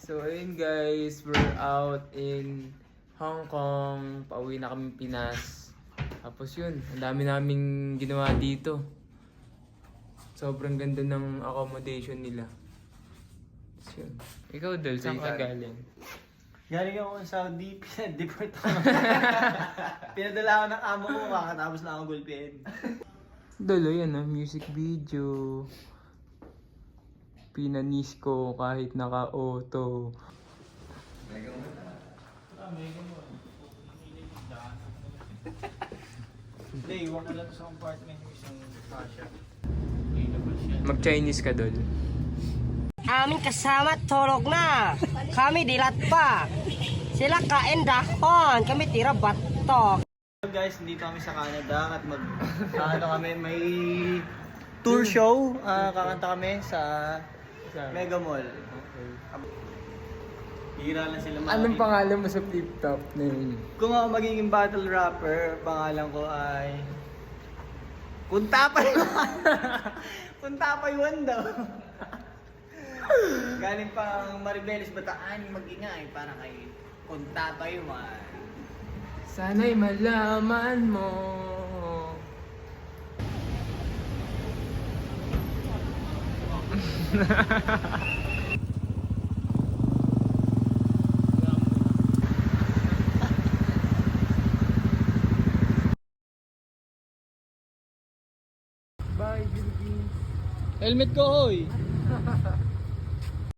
So ayun guys, we're out in Hong Kong. Pauwi na kami Pinas. Tapos yun, ang dami naming ginawa dito. Sobrang ganda ng accommodation nila. Tapos yun. Ikaw Dol, saan ka galing? Galing ako sa Saudi, pinadeport ako. Pinadala ako ng amo ko, kakatapos na ako gulpiin. Dol, yan music video. Pinanis ko kahit naka-auto. Mega mo. Hindi, iwan ko lang sa compartment yung isang kasha. Mag-Chinese ka Dol. Aming kasama tulog na. Kami dilat pa. Sila kain dahon. Kami tira batok. Guys, dito kami sa Canada at kami may tour show. Kakanta kami sa Mega Mall. Okay. Hira lang sila Anong pangalan mo sa flip-top na yun? Kung ako magiging battle rapper, pangalan ko ay Kuntapay Kuntapay daw. Galing pang Maribeles Bataan mag-ingay para kay Kuntapay man. Sana'y malaman mo. Bye, Philippines. Helmet ko, hoy!